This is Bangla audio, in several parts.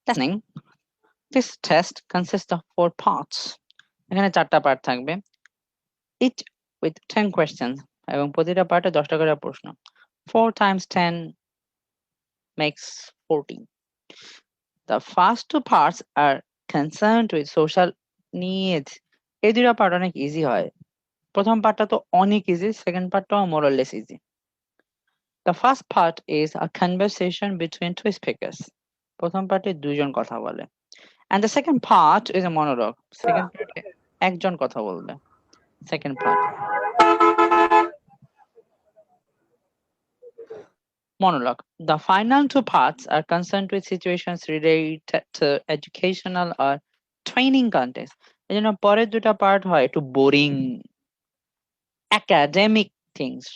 Listening. This test consists of 4 parts. এখানে 4টা পার্ট থাকবে, each with 10 questions, এবং প্রতিটা পার্টে 10টা করে প্রশ্ন। 4 times 10 makes 40. The first 2 parts are concerned with social needs. এই দুটো পার্ট অনেক ইজি হয়। প্রথম পার্টটা তো অনেক ইজি, সেকেন্ড পার্টটাও more or less easy. The first part is a conversation between two speakers. প্রথম পার্টে দুইজন কথা বলে। And the second part is a monologue. Second পার্টে একজন কথা বলবে। Second part. Monologue. The final 2 parts are concerned with situations related to educational or training context. এজন্য পরের দুটা পার্ট হয় একটু boring, academic things.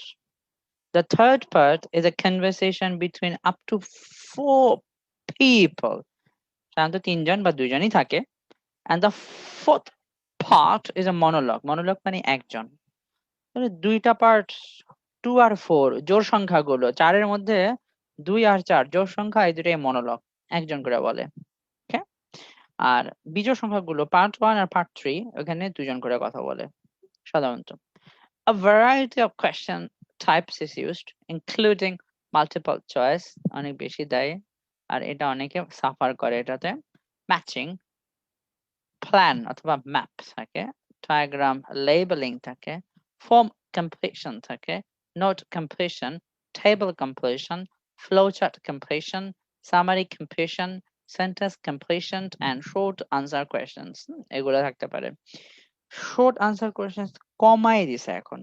The third part is a conversation between up to 4 people. সাধারণত 3 জন বা 2 জনই থাকে। And the fourth part is a monologue. Monologue মানে একজন। তাহলে দুইটা পার্ট 2 আর 4 জোড় সংখ্যাগুলো, 4 এর মধ্যে 2 আর 4 জোড় সংখ্যা, এই দুটোই মনোলগ, একজন করে বলে। ওকে, আর বিজোড় সংখ্যাগুলো পার্ট 1 আর পার্ট 3, ওখানে দুজন করে কথা বলে সাধারণত। A variety of question types is used, including multiple choice, অনেক বেশি দেয় আর এটা অনেকে সাফার করে এটাতে। ম্যাচিং, প্ল্যান অথবা ম্যাপ থাকে, ডায়াগ্রাম, লেবেলিং থাকে, ফর্ম completion থাকে, note completion, table completion, flowchart completion, summary completion, sentence completion, and short answer questions. এগুলো থাকতে পারে। short answer questions কমাই দিছে এখন।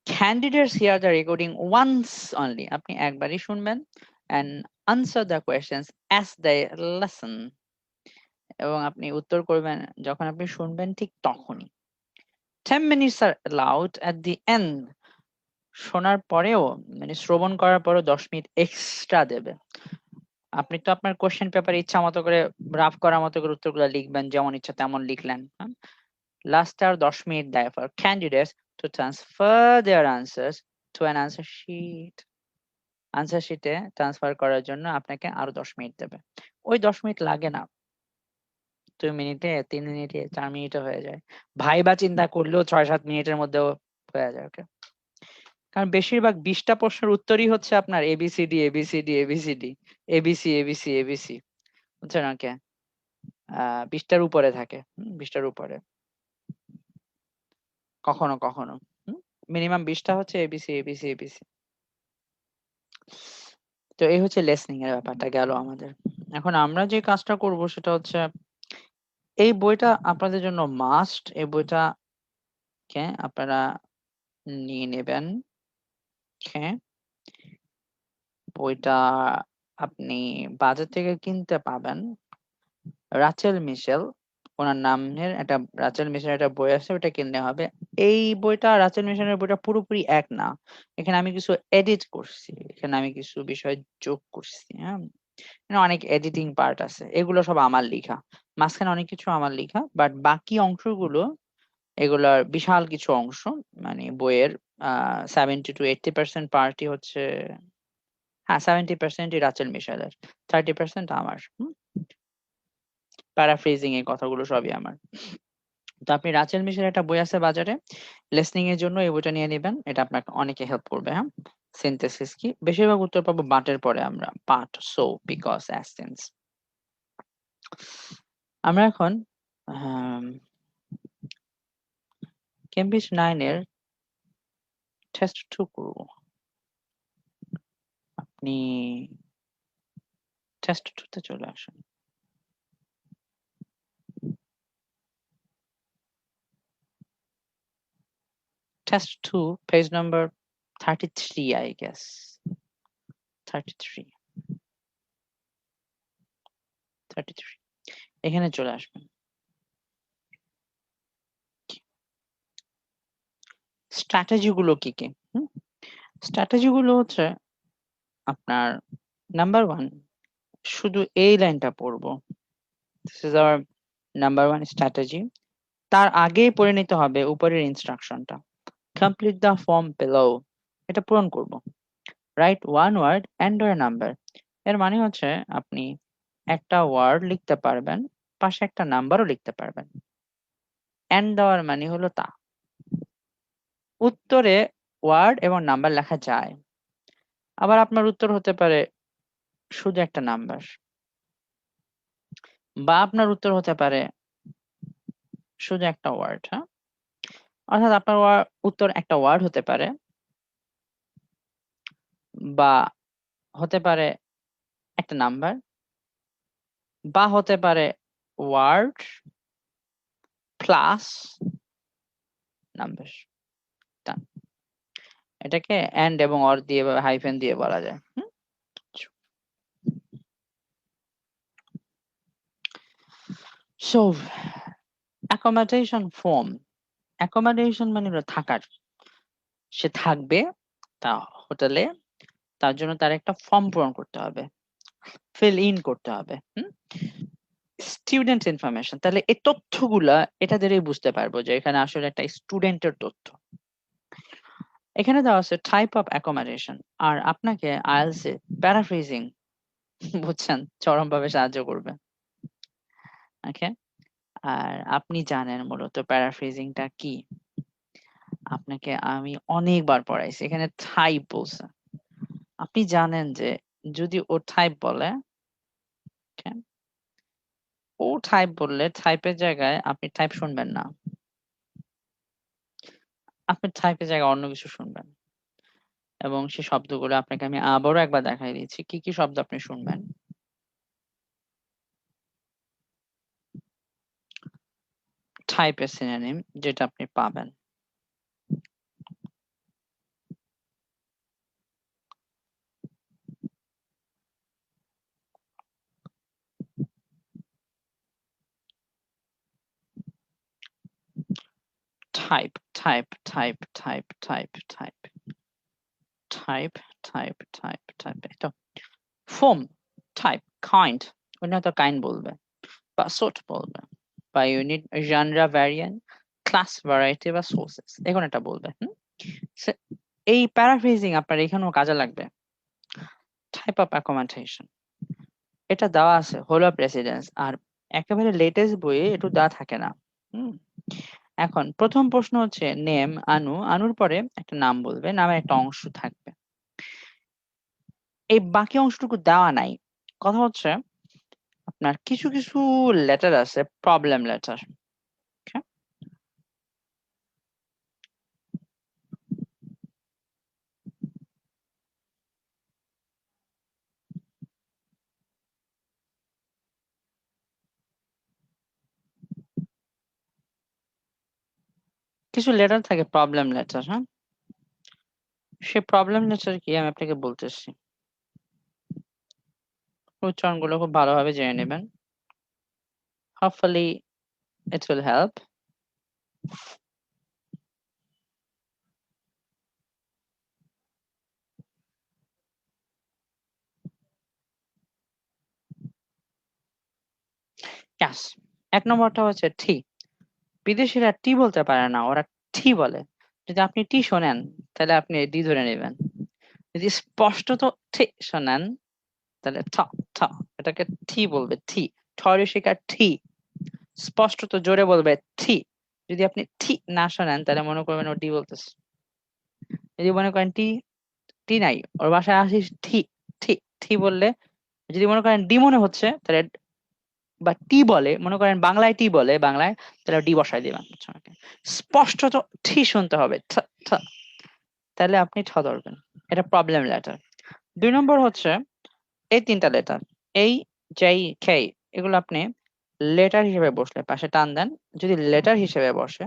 Candidates hear the recording once only. আপনি একবারই শুনবেন and answer the questions as they listen. এবং আপনি উত্তর করবেন যখন আপনি শুনবেন ঠিক তখনই। 10 minutes are allowed at the end. শোনার পরেও মানে শ্রবণ করার পরেও 10 মিনিট এক্সট্রা দেবে। আপনি তো আপনার কোশ্চেন পেপারে ইচ্ছা মতো করে রাফ করার মতো করে উত্তরগুলো লিখবেন, যেমন ইচ্ছা তেমন লিখলেন। লাস্ট আর 10 মিনিট দেয় for candidates to transfer their answers to an answer sheet. Answer শিটে ট্রান্সফার করার জন্য আপনাকে আরো 10 মিনিট দেবে। ওই 10 মিনিট লাগে না, 2 মিনিটে, 3 মিনিটে, 4 মিনিটে হয়ে যায়। ভাইবা চিন্তা করলেও 6-7 মিনিটের মধ্যেও হয়ে যায়। ওকে, কারণ বেশিরভাগ 20টা প্রশ্নের উত্তরই হচ্ছে আপনার A B C D A B C D A B C D A B C A B C A B C, বুঝছেন? ওকে, 20টার উপরে থাকে, 20টার উপরে কখনো কখনো মিনিমাম 20টা হচ্ছে এবিসি এবিসি এবিসি। তো এই হচ্ছে লিসনিং এর ব্যাপারটা গেল আমাদের। এখন আমরা যে কাজটা করব সেটা হচ্ছে, এই বইটা আপনাদের জন্য মাস্ট। এই বইটা কে আপনারা নিয়ে নেবেন। বইটা আপনি বাজার থেকে কিনতে পাবেন। রাচেল মিশেল, ওনার নামের একটা রাচেল মিশেলের একটা বই আছে, ওটা কিনতে হবে। এই বইটা রাচেল মিশেলের বইটা পুরোপুরি এক না, এখানে আমি কিছু এডিট করছি, এখানে আমি কিছু বিষয় যোগ করছি। হ্যাঁ, এখানে অনেক এডিটিং পার্ট আছে, এগুলো সব আমার লেখা। মাঝখানে অনেক কিছু আমার লেখা, বাট বাকি অংশগুলো এগুলার বিশাল কিছু অংশ, মানে বইয়ের 70-80% পার্টই হচ্ছে, হ্যাঁ 70%ই রাচেল মিশেলের, 30% আমার। প্যারাফ্রেজিং এই কথাগুলো সবই আমার। তো আপনি রাচেল মিশের একটা বই আছে বাজারে, লিসনিং এর জন্য এই বইটা নিয়ে নেবেন, এটা আপনাকে অনেকে হেল্প করবে। হ্যাঁ, সিনথেসিস কি, বেশিরভাগ উত্তর পাবো বাটের পরে আমরা, পার্ট, সো, বিকজ, অ্যাসেন্স। আমরা এখন কেমব্রিজ 9 এর টেস্ট 2 করব। আপনি টেস্ট 2 তে চলে আসুন। Test 2 page number 33, I guess 33 এখানে চলে আসবেন। স্ট্র্যাটেজি গুলো কি কি? স্ট্র্যাটেজি গুলো হচ্ছে আপনার নাম্বার 1, শুধু এই লাইনটা পড়বো। This is our number 1 strategy. তার আগেই পড়ে নিতে হবে উপরের ইনস্ট্রাকশনটা, কমপ্লিট দ্য ফর্ম বিলো। এটা পূরণ করব। Write one word and or number. এর মানে হচ্ছে আপনি একটা ওয়ার্ড লিখতে পারবেন, পাশে একটা নাম্বারও লিখতে পারবেন। এন্ড দেওয়ার মানে হলো তা। উত্তরে ওয়ার্ড এবং নাম্বার লেখা যায়। আবার আপনার উত্তর হতে পারে শুধু একটা নাম্বার, বা আপনার উত্তর হতে পারে শুধু একটা ওয়ার্ড। হ্যাঁ, অর্থাৎ আপনার উত্তর একটা ওয়ার্ড হতে পারে, বা হতে পারে একটা নাম্বার, বা হতে পারে ওয়ার্ড প্লাস নাম্বার। এটাকে এন্ড এবং অর দিয়ে বা হাইফেন দিয়ে বলা যায়। সো অ্যাকোমোডেশন ফর্ম, অ্যাকোমোডেশন মানে হলো থাকার। সে থাকবে তা হোটেলে, তার জন্য তার একটা ফর্ম পূরণ করতে হবে, ফিল ইন করতে হবে। স্টুডেন্ট ইনফরমেশন, তাহলে এই তথ্যগুলা এটা দিয়েই বুঝতে পারবো যে এখানে আসলে একটা স্টুডেন্টের তথ্য। এখানে দেওয়া আছে টাইপ অফ অ্যাকোমোডেশন, আর আপনাকে আইএলটিএস এ প্যারাফ্রেজিং বুঝছেন চরমভাবে সাহায্য করবে। ওকে, আর আপনি জানেন মূলত প্যারাফ্রেজিংটা কি। আপনাকে আমি অনেকবার পড়াইছি, এখানে টাইপ বলছে। আপনি জানেন যে যদি ও টাইপ বলে, okay, ও টাইপ বললে টাইপের জায়গায় আপনি টাইপ শুনবেন না, আপনি টাইপের জায়গায় অন্য কিছু শুনবেন। এবং সেই শব্দগুলো আপনাকে আমি আবারও একবার দেখাই দিচ্ছি কি কি শব্দ আপনি শুনবেন। টাইপের সিনোনিম যেটা আপনি পাবেন, type type type type type type type type type type এটা ফর্ম, টাইপ, কাইন্ড, উন্নত কাইন্ড বলবে, বা সোর্ট বলবে, বা ইউনিট, জানরা, ভ্যারিয়েন্ট, ক্লাস, ভ্যারাইটি বা সোর্সেস, এখানে এটা বলবে। এই প্যারাফ্রেজিং আপনার এখানেও কাজে লাগবে। টাইপ অফ অ্যাকোমোডেশন এটা দেওয়া আছে হলো প্রেসিডেন্স, আর একেবারে লেটেস্ট বইয়ে একটু দেওয়া থাকে না। হুম, এখন প্রথম প্রশ্ন হচ্ছে নেম, আনু, আনুর পরে একটা নাম বলবে, নামের একটা অংশ থাকবে। এই বাকি অংশটুকু দেওয়া নাই। কথা হচ্ছে আপনার কিছু কিছু লেটার আছে প্রবলেম লেটার। কিছু লেটার থাকে প্রবলেম লেটার। হ্যাঁ, সে প্রবলেম লেটার কি আমি আপনাকে বলতেছি, উচ্চারণগুলো খুব ভালোভাবে জেনে নেবেন। Hopefully it will help. Yes, এক নম্বরটা হচ্ছে টি। বিদেশিরা টি বলতে পারে না, ওরা টি বলে। যদি আপনি টি শোনেন তাহলে আপনি ডি ধরে নেবেন। যদি স্পষ্টত টি শোনেন তাহলে ঠ ঠ, এটাকে টি বলবে। টি, ঠরিষিকার টি, স্পষ্টত জোরে বলবে টি। যদি আপনি টি না শোনেন তাহলে মনে করবেন ও ডি বলতেছে। যদি মনে করেন টি, টি নাই, ওর বাসায় আসিস টি, টি, টি বললে, যদি মনে করেন ডি মনে হচ্ছে তাহলে, বা টি বলে, মনে করেন বাংলায় টি বলে বাংলায়, তাহলে ডি বসাই দিবেন। স্পষ্টত টি শুনতে হবে, ঠ ঠ, তাহলে আপনি ঠ ধরবেন। এটা প্রবলেম লেটার। ২ নম্বর হচ্ছে এই ৩টা লেটার, এই, জেই, কে, এগুলো আপনি লেটার হিসেবে বসলে পাশে টান দেন। যদি লেটার হিসেবে বসে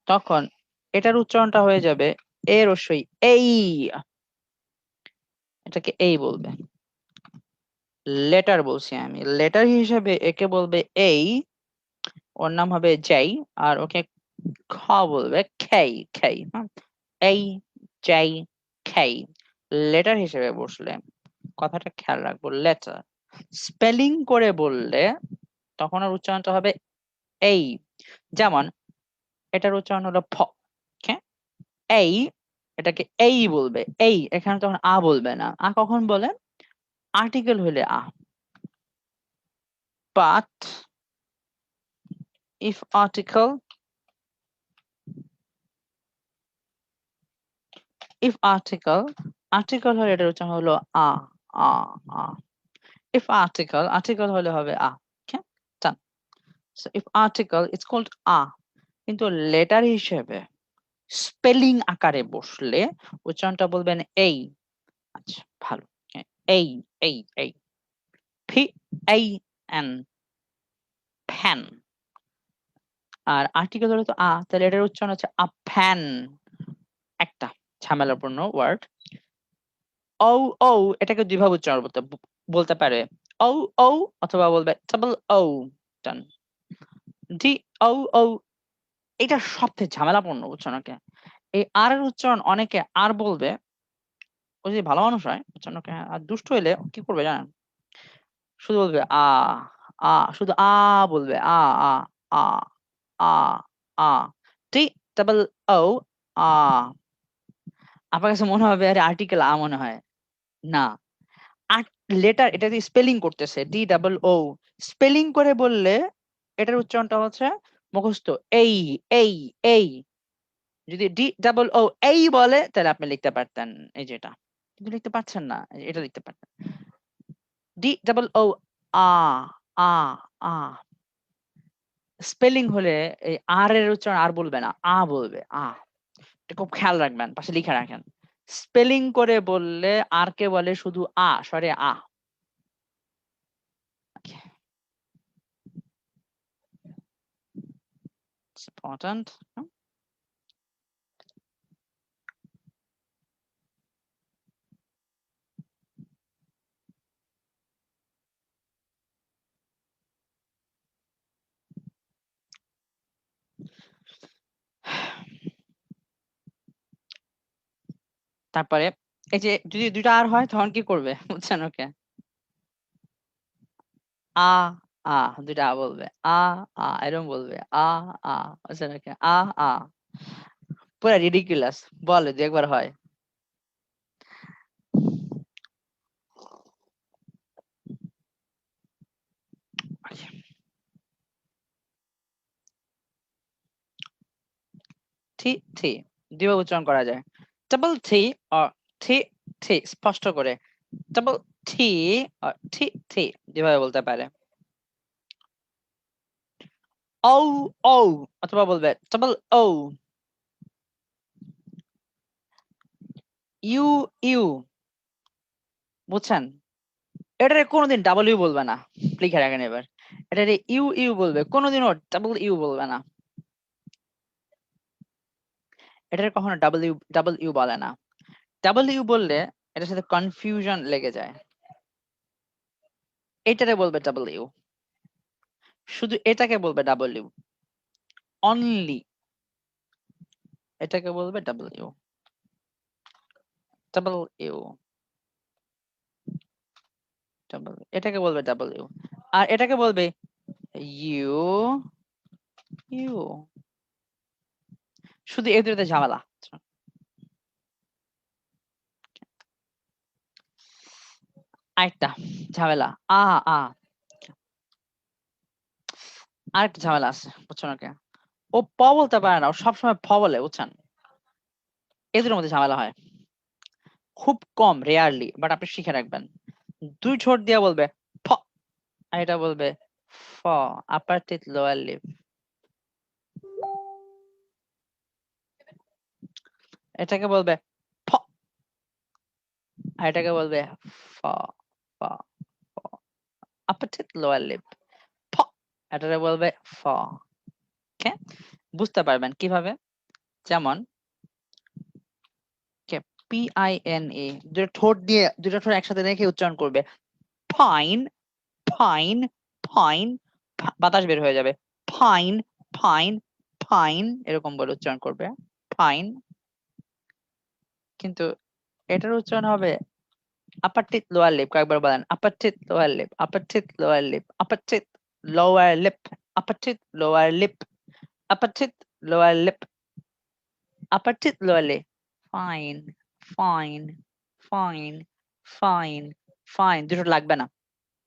তখন এটার উচ্চারণটা হয়ে যাবে এ রস্যই এই, এটাকে এই বলবে। লেটার বলছি আমি, লেটার হিসেবে একে বলবে এই, ওর নাম হবে জেই, আর ওকে খ বলবে খেই খেই। হ্যাঁ, এই, জেই, খেই। লেটার হিসেবে বসলে কথাটা খেয়াল রাখবো, লেটার। স্পেলিং করে বললে তখন আর উচ্চারণটা হবে এই। যেমন এটার উচ্চারণ হলো ফ, okay? এই এটাকে এই বলবে, এই, এখানে তখন আ বলবে না। আ কখন বলে? আর্টিকেল হলে a. But if article article হলে এটার উচ্চারণ হলো আ আ আ। if article হলে হবে আ। Okay, done. So if article it's called আ, কিন্তু লেটার হিসেবে স্পেলিং আকারে বসলে উচ্চারণটা বলবেন এই। আচ্ছা, ভালো। এই এই এই PAN ফ্যান। আর আর্টিকেল হলে তো আ, তাহলে এটার উচ্চারণ হচ্ছে আ ফ্যান। একটা ঝামেলাপূর্ণ ওয়ার্ড। ও ও এটাকে দুইভাবে উচ্চারণ বলতে পারে, ও ও, অথবা বলবে ডাবল ও। ডান। ডি ও ও, এটা সবথেকে ঝামেলাপূর্ণ উচ্চারণকে। এই আর এর উচ্চারণ অনেকে আর বলবে, ও যদি ভালো মানুষ হয় উচ্চারণকে, আর দুষ্ট হইলে কি করবে জানেন? শুধু বলবে আ আ, শুধু আ বলবে, আ আ আ আ আ। টি ডাবল ও আ। আপনার কাছে মনে হবে আরে আর্টিকেল আ মনে হয়। না, লেটার এটা দিয়ে স্পেলিং করতেছে, ডি ডাবল ও। স্পেলিং করে বললে এটার উচ্চারণটা হচ্ছে মুখস্থ এই এই এই। যদি ডি ডাবল ও এই বলে তাহলে আপনি লিখতে পারতেন এই যেটা, কিন্তু লিখতে পারছেন না, এটা লিখতে পারতেন ডি ডাবল ও আ আ আ। স্পেলিং হলে এই আর এর উচ্চারণ আর বলবে না, আ বলবে, আ। এটা খুব খেয়াল রাখবেন, পাশে লিখে রাখেন। স্পেলিং করে বললে আর কে বলে শুধু আ, সরে আ। Okay. It's important. তারপরে এই যে যদি দুইটা আর হয় তখন কি করবে বুঝছেন? ওকে, আ আ, দুইটা আ বলবে, আ আ এরকম বলবে, আ আ, বুঝছেন? ওকে, আ আ, পুরা রিডিকুলাস। বলে যে একবার হয়। থি থি দুইভাবে উচ্চারণ করা যায়, ডাবল থি আর থি থি, স্পষ্ট করে ডাবল থি আর থি থি দুইভাবে বলতে পারে। ও ও, অথবা বলবে ডাবল ও। ইউ ইউ, বুঝছেন? এটারে কোনোদিন ডাবল ইউ বলবে না, লিখে রাখেন এবার। এটারে ইউ ইউ বলবে, কোনোদিনও ডাবল ইউ বলবে না। এটারে কখনো ডাবল ইউ বলে না। ডাবল ইউ বললে এটার সাথে কনফিউশন লেগে যায়। এটারে বলবে ডাবল ইউ, শুধু এটাকে বলবে ডাবল ইউ অনলি। এটাকে বলবে double you, double you, double, এটাকে বলবে ডাবল ইউ, আর এটাকে বলবে ইউ ইউ। শুধু এই দুটোতে ঝামেলা। আরেকটা ঝামেলা, আ আ, আরেকটা ঝামেলা আছে, বুঝছেন? ওকে, ও প বলতে পারে না, ও সবসময় ফ বলে, বুঝছেন? এই দুটোর মধ্যে ঝামেলা হয় খুব কম, রেয়ারলি, বাট আপনি শিখে রাখবেন। দুই ঠোঁট দিয়ে বলবে ফ, আর এটা বলবে ফ, আপার টিথ লোয়ার লিপ। এটাকে বলবে ফ, আর এটাকে বলবে ফ ফ ফ, আপার টিথ লোয়ার লিপ, ফ, এটাকে বলবে ফ। ওকে, বুঝতে পারবেন কিভাবে? যেমন PINA, দুটো ঠোঁট দিয়ে, দুটো ঠোঁট একসাথে রেখে উচ্চারণ করবে, ফাইন ফাইন ফাইন, বাতাস বের হয়ে যাবে, ফাইন ফাইন ফাইন, এরকম বলে উচ্চারণ করবে, ফাইন। কিন্তু এটার উচ্চারণ হবে আপার টিথ লোয়ার লিপ। কয়েকবার বলেন, upper teeth lower lip, upper teeth lower lip, upper teeth lower lip, upper teeth lower lip, upper teeth lower lip, upper teeth lower lip. Fine fine fine fine fine দুটো লাগবে না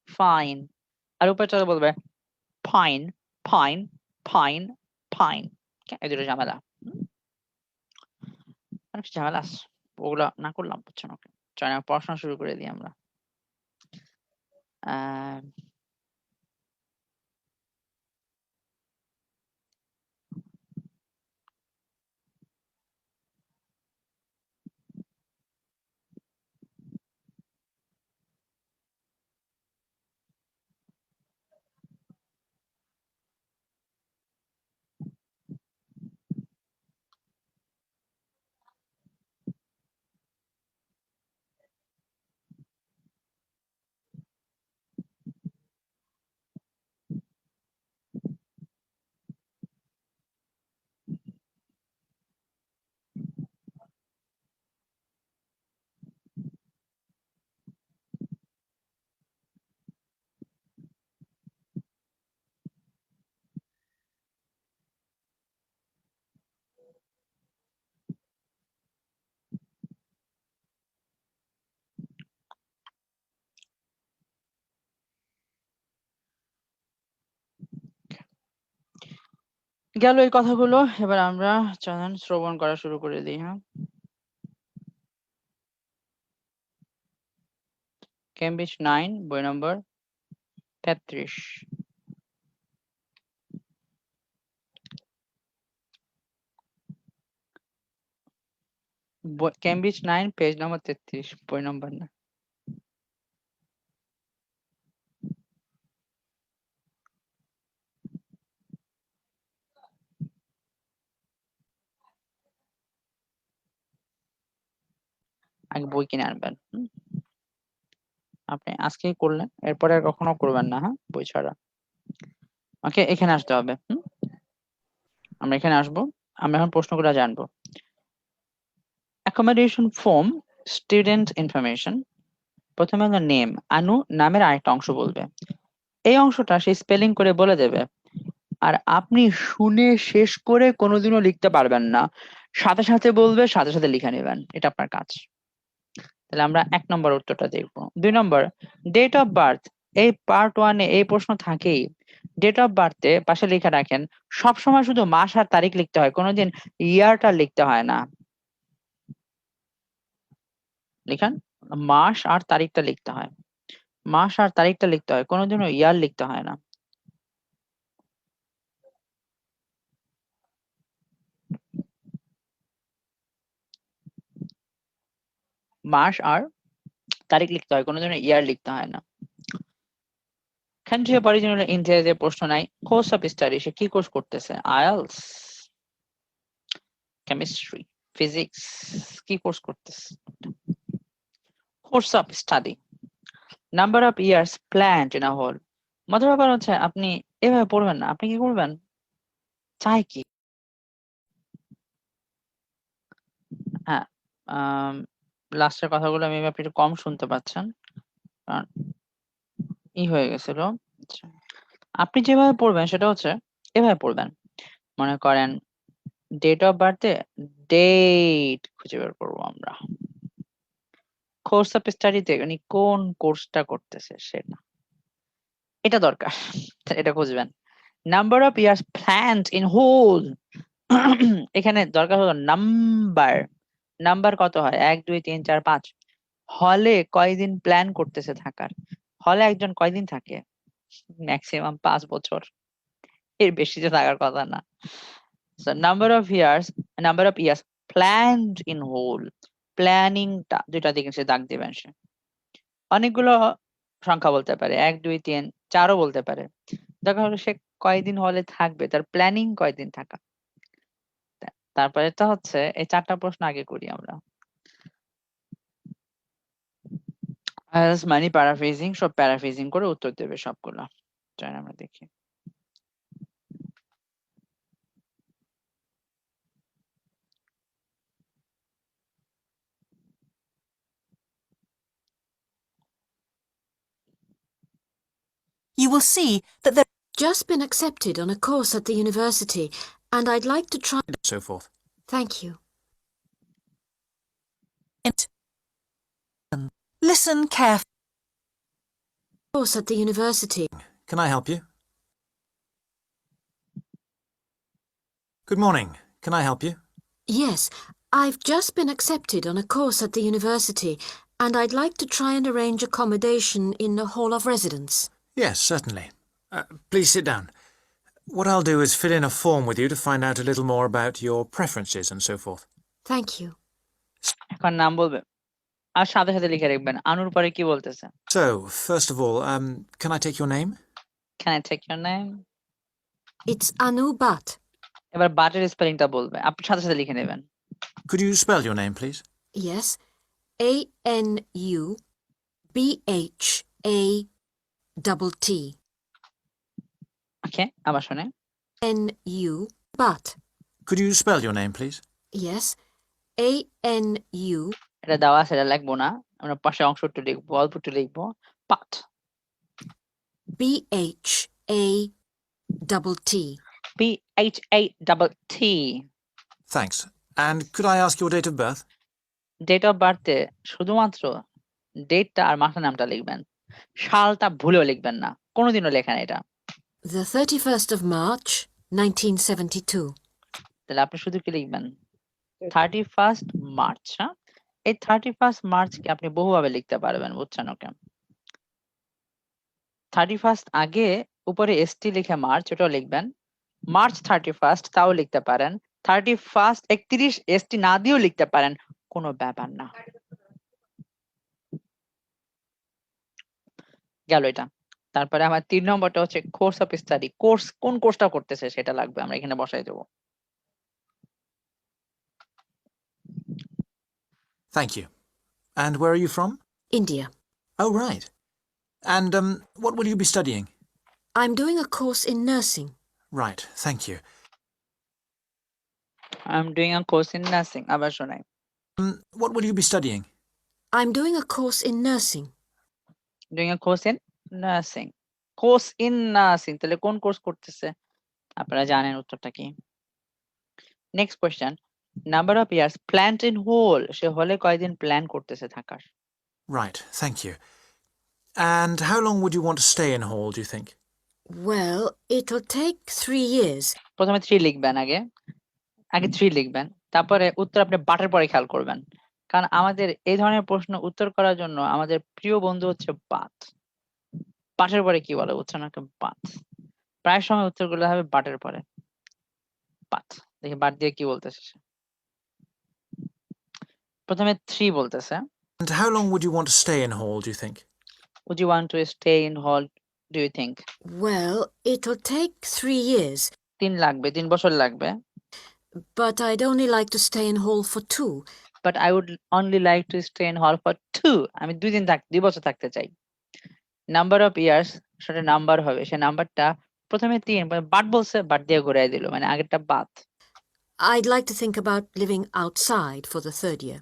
ফাইন আর উপরে চলে বলবে ফাইন ফাইন ফাইন ফাইন এই দুটো ঝামেলা অনেক ঝামেলা আছে। ওগুলা না করলাম বুঝছো না চয় না পড়াশোনা শুরু করে দিই আমরা আহ গেল এই কথাগুলো এবার আমরা চলেন শ্রবণ করা শুরু করে দিই হ্যাঁ কেমব্রিজ 9 বই নম্বর 33 কেমব্রিজ 9 পেজ নম্বর 33 বই নম্বর না আগে বই কিনে আনবেন আপনি আজকেই করলেন এরপরে আর কখনো করবেন না হ্যাঁ বই ছাড়া ওকে এখানে আসতে হবে আমরা এখানে আসবো আমরা এখন প্রশ্নগুলো জানবো অ্যাকোমোডেশন ফর্ম স্টুডেন্ট ইনফরমেশন প্রথমে হলো নেম আনু নামের আরেকটা অংশ বলবে এই অংশটা সে স্পেলিং করে বলে দেবে আর আপনি শুনে শেষ করে কোনোদিনও লিখতে পারবেন না সাথে সাথে বলবে সাথে সাথে লিখে নেবেন এটা আপনার কাজ তাহলে আমরা 1 নম্বর উত্তরটা দেখবো 2 নম্বর ডেট অফ বার্থ এই পার্ট 1 এ এই প্রশ্ন থাকেই ডেট অফ বার্থে পাশে লিখে রাখেন সব সময় শুধু মাস আর তারিখ লিখতে হয় কোনোদিন ইয়ারটা লিখতে হয় না লিখেন মাস আর তারিখটা লিখতে হয় মাস আর তারিখটা লিখতে হয় কোনোদিনও ইয়ার লিখতে হয় না মাস আর তারিখ লিখতে হয় কোনোদিনও ইয়ার লিখতে হয় না কান্ট্রি অফ অরিজিন হলো ইন্ডিয়াতে প্রশ্ন নাই কোর্স অফ স্টাডি সে কি কোর্স করতেছে আইএলটিএস কেমিস্ট্রি ফিজিক্স কি কোর্স করতেছে course of study number of years plant in a whole মজার ব্যাপার হচ্ছে আপনি এভাবে পড়বেন না আপনি কি করবেন চাই কি হ্যাঁ লাস্টের কথাগুলো আমি আপনি একটু কম শুনতে পাচ্ছেন কারণ হয়ে গেছিল আচ্ছা আপনি যেভাবে পড়বেন সেটা হচ্ছে এভাবে পড়বেন মনে করেন ডেট অফ বার্থে ডেট খুঁজে বের করবো আমরা কোর্স অফ স্টাডিতে উনি কোন কোর্সটা করতেছে সেটা এটা দরকার এটা খুঁজবেন number of years plant in whole এখানে দরকার হলো নাম্বার নাম্বার কত হয় 1 2 3 4 5 হলে কয়দিন প্ল্যান করতেছে থাকার হলে একজন কয়দিন থাকে ম্যাক্সিমাম 5 বছর এর বেশি তো থাকার কথা না so number of years planned in whole প্ল্যানিংটা দুইটা দিকে সে দাগ দিবেন সে অনেকগুলো সংখ্যা বলতে পারে 1 2 3 4ও বলতে পারে দেখা হলো সে কয়দিন হলে থাকবে তার প্ল্যানিং কয়দিন থাকা তারপরে তো হচ্ছে এই 4টা প্রশ্ন আগে করি আমরা মানে প্যারাফ্রেজিং সব প্যারাফ্রেজিং করে উত্তর দেবে সবগুলো চল আমরা দেখি You will see that they've just been accepted on a course at the university, and I'd like to try... So forth. Thank you. Listen carefully. Course at the university. Can I help you? Good morning. Can I help you? Yes, I've just been accepted on a course at the university, and I'd like to try and arrange accommodation in a hall of residence. Yes, certainly. Please sit down. What I'll do is fill in a form with you to find out a little more about your preferences and so forth. Thank you. এখন নাম বলবে আর সাথে সাথে লিখে রাখবেন আনুর পরে কি বলতেছে So, first of all, can I take your name? can I take your name It's Anu Bhatt. এবার বাটের স্পেলিংটা বলবে আপনি সাথে সাথে লিখে নেবেন Could you spell your name, please? Yes. ANUBHATT. ওকে আবার শুনে NU Bhatt. Could you spell your name, please? Yes. ANU এটা দেওয়া আছে এটা লিখবো না আমরা পাশে অংশ একটু লিখবো অল্প একটু লিখবো পাট BHATT. PHATT Thanks. And could I ask your date of birth? Date of বার্থে শুধুমাত্র ডেটটা আর মাসের নামটা লিখবেন সালটা ভুলেও লিখবেন না কোনোদিনও লেখেন এটা The 31st of March, 1972. তাহলে আপনি শুধু কি লিখবেন 31st মার্চ হ্যাঁ এই 31st মার্চকে আপনি বহুভাবে লিখতে পারবেন বুঝছেন ওকে 31st আগে উপরে এসটি লিখে মার্চ ওটাও লিখবেন মার্চ 31st তাও লিখতে পারেন 31st 31 এসটি না দিয়েও লিখতে পারেন কোনো ব্যাপার না গেল এটা তারপরে আমার 3 নম্বরটা হচ্ছে কোর্স অফ স্টাডি কোর্স কোন কোর্সটা করতেছে সেটা লাগবে আমরা এখানে বসাই দেব Thank you. And where are you from? India. Oh, right. And what will you be studying? I'm doing a course in nursing. Right, thank you. I'm doing a course in nursing আবার শোনাই What will you be studying? I'm doing a course in nursing. doing a course in nursing course in nursing তাহলে কোন কোর্স করতেছে আপনারা জানেন উত্তরটা কি next question number of years plant in whole সে হলে কয়দিন প্ল্যান করতেছে থাকার Right, thank you. And how long would you want to stay in Hall, do you think? Well, it'll take 3 years. প্রথমে 3 লিখবেন আগে 3 লিখবেন তারপরে উত্তর আপনি বাটের পরে খেয়াল করবেন কারণ আমাদের এই ধরনের প্রশ্ন উত্তর করার জন্য আমাদের প্রিয় বন্ধু হচ্ছে বাট বাটের পরে কি বলে বুঝছেন না বাট প্রায় সময় উত্তরগুলো হবে বাটের পরে বাট দেখি বাট দিয়ে কি বলতেছে সে প্রথমে 3 বলতেছে And how long would you want to stay in Hall, do you think? would you want to stay in hall do you think Well, it'll take 3 years, 3 লাগবে 3 বছর লাগবে but I'd only like to stay in hall for 2. but I would only like to stay in hall for 2 আমি 2 বছর থাকতে চাই নাম্বার অফ ইয়ার্স সেটা নাম্বার হবে সে নাম্বারটা প্রথমে 3 বাট বলছে বাট দিয়ে ঘুরাই দিল মানে আগেরটা Baat I'd like to think about living outside for the 3rd year.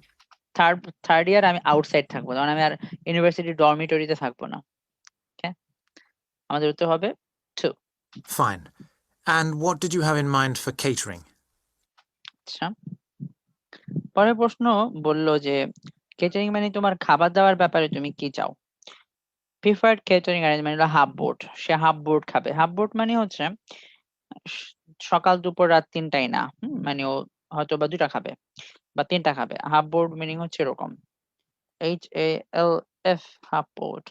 Third year আমি আউটসাইড থাকবো কারণ আমি আর ইউনিভার্সিটি ডরমিটরিতে থাকবো না ওকে আমাদের উত্তর হবে 2 Fine. And what did you have in mind for catering? আচ্ছা পরের প্রশ্ন বললো যে কেটারিং মানে তোমার খাবার দাবার ব্যাপারে তুমি কি চাও প্রিফার্ড কেটারিং অ্যারেঞ্জমেন্ট হলো হাফ বোর্ড সে হাফ বোর্ড খাবে হাফ বোর্ড মানে হচ্ছে সকাল দুপুর রাত 3টাই না মানে ও হয়তো বা 2টা খাবে বা 3টা খাবে হাফ বোর্ড মিনিং হচ্ছে এরকম HALF half board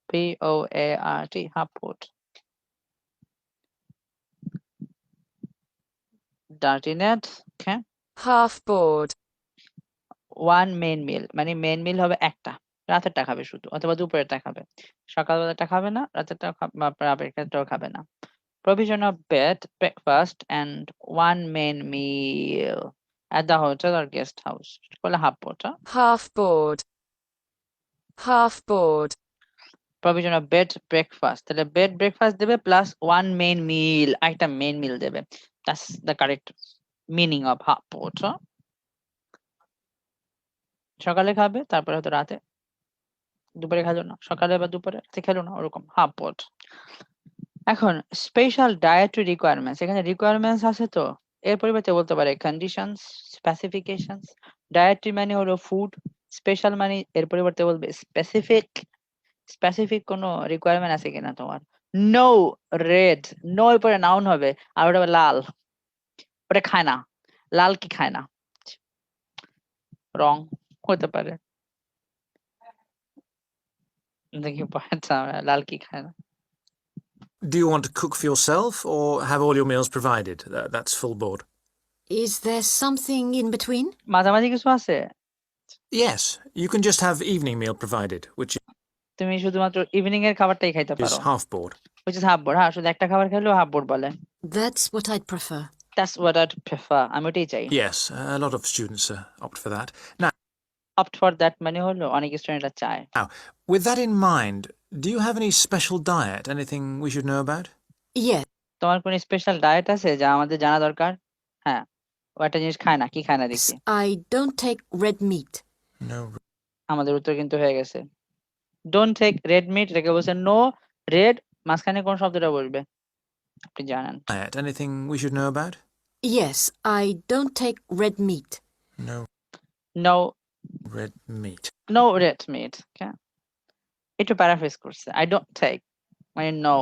POART half board dirty net okay Half board. One main meal মানে মেইন মিল হবে একটা রাতেরটা খাবে শুধু অথবা দুপুরেরটা খাবে সকালবেলাটা খাবে না রাতেরটাও রাতেরটাও খাবে না provision of bed breakfast and one main meal at the hotel or guest house বলে half board Half board. Half board. provision of bed breakfast তাহলে bed breakfast দেবে plus one main meal একটা main meal দেবে that's the correct meaning of half board সকালে খাবে তারপরে হয়তো রাতে দুপুরে খেলো না সকালে বা দুপুরে রাতে খেলো না ওরকম হাফ বোর্ড এখন স্পেশাল ডায়েটারি রিকোয়ারমেন্টস এখানে রিকোয়ারমেন্টস আছে তো এর পরিবর্তে বলতে পারে কন্ডিশনস স্পেসিফিকেশনস ডায়েটারি মানে হলো ফুড স্পেশাল মানে এর পরিবর্তে বলবে স্পেসিফিক। স্পেসিফিক কোনো রিকোয়ারমেন্ট আছে কিনা তোমার? নো রেড, নো এর পরে নাউন হবে, আর ওটা হবে লাল, ওটা খায় না। লাল কি খায় না? রং হতে পারে। দেখি পড়াচ্ছা আমরা, লাল কি খায় না। Do you want to cook for yourself or have all your meals provided? That's full board. Is there something in between? মাঝামাঝি কিছু আছে? Yes, you can just have evening meal provided, which তুমি শুধুমাত্র ইভিনিং এর খাবারটাই খাইতে is পারো, half board. which is half board। হ্যাঁ, শুধু একটা খাবার খেলেও হাফ বোর্ড বলে। That's what I'd prefer. That's what I'd prefer, আমি ওটাই চাই। Yes, a lot of students opt for that. Now, opt for that মানে হলো অনেক স্টুডেন্টরা চায়। with that in mind, do you have any special diet? Anything we should know about? Yes. তোমার কোন স্পেশাল ডায়েট আছে যা আমাদের জানা দরকার? হ্যাঁ, ও একটা জিনিস খায় না, কি খায় না দেখি। I don't take red meat. No. আমাদের উত্তর কিন্তু হয়ে গেছে। ডোন্ট টেক রেড মিট, রেখে বলছে নো রেড, মাঝখানে কোন শব্দটা বলবে আপনি জানেন? Diet. Anything we should know about? Yes, I don't take red meat. No no red meat. No red meat. একটু প্যারাফ্রেজ করছে, আই ডোন্ট টেক মানে নো।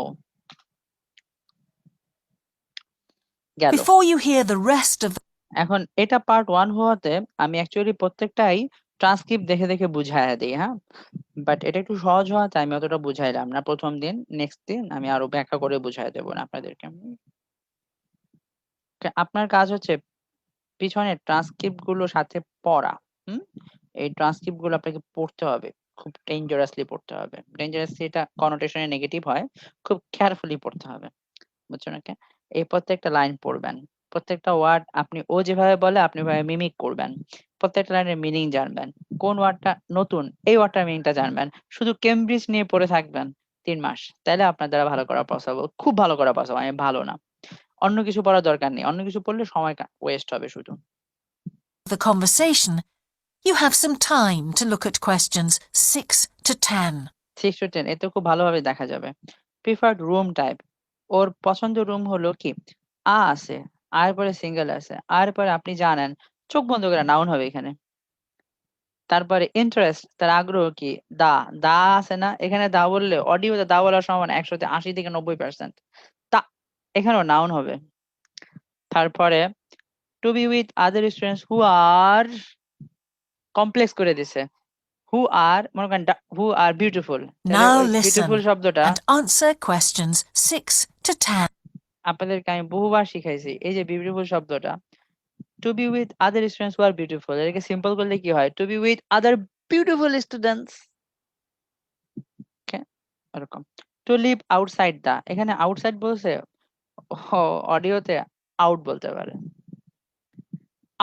গেল। Before you hear the rest of এখন এটা পার্ট 1 হওয়াতে আমি অ্যাকচুয়ালি প্রত্যেকটাই ট্রান্সক্রিপ্ট দেখে দেখে বুঝাইয়া দিই, হ্যাঁ, বাট এটা একটু সহজ হওয়াতে আমি অতটা বুঝাইলাম না প্রথম দিন। নেক্সট দিন আমি আরো ব্যাখ্যা করে বুঝাই দেবো না আপনাদেরকে। আপনার কাজ হচ্ছে পিছনে ট্রান্সক্রিপ্ট গুলো সাথে পড়া। এই ট্রান্সক্রিপ্ট গুলো আপনাকে পড়তে হবে, খুব ডেঞ্জারাসলি পড়তে হবে। ডেঞ্জারাসলি এটা কনোটেশনে নেগেটিভ হয়, খুব কেয়ারফুলি পড়তে হবে, বুঝছো নাকি? এই প্রত্যেকটা লাইন পড়বেন, প্রত্যেকটা ওয়ার্ড আপনি ও যেভাবে বলে আপনি ভাবে মিমিক করবেন, প্রত্যেকটা লাইনের মিনিং জানবেন, কোন ওয়ার্ডটা নতুন এই ওয়ার্ডটার মিনিংটা জানবেন। শুধু কেমব্রিজ নিয়ে পড়ে থাকবেন 3 মাস, তাহলে আপনার দ্বারা ভালো করা পসিবল, খুব ভালো করা পসিবল। আমি ভালো না, অন্য কিছু পড়ার দরকার নেই, অন্য কিছু পড়লে সময় ওয়েস্ট হবে শুধু। the conversation, you have some time to look at questions 6 to 10. 6 to 10 এতে খুব ভালোভাবে দেখা যাবে। প্রিফার্ড রুম টাইপ, ওর পছন্দের রুম হলো কি? আছে, আর পরে সিঙ্গেল আছে, আর পরে আপনি জানেন, চোখ বন্ধ করে নাউন হবে এখানে। তারপরে ইন্টারেস্ট, তার আগ্রহ কি? দা, দা আছে না এখানে? দা বললে অডিওতে দা বলার সম্ভাবনা 180 থেকে 90%। তা এখানেও নাউন হবে। তারপরে to be with other students who are, complex করে দিছে, হু আর, মনে করেন who are beautiful. Now beautiful listen শব্দটা and answer questions 6 to 10. আপনাদেরকে আমি বহুবার শিখাইছি। এই যে বিউটিফুল শব্দটা, to be with other students who are beautiful, এটাকে সিম্পল করলে কি হয়? To be with other beautiful students. Okay, এরকম। টু লিভ আউটসাইড দা, এখানে আউটসাইড বলছে, অডিওতে আউট বলতে পারে,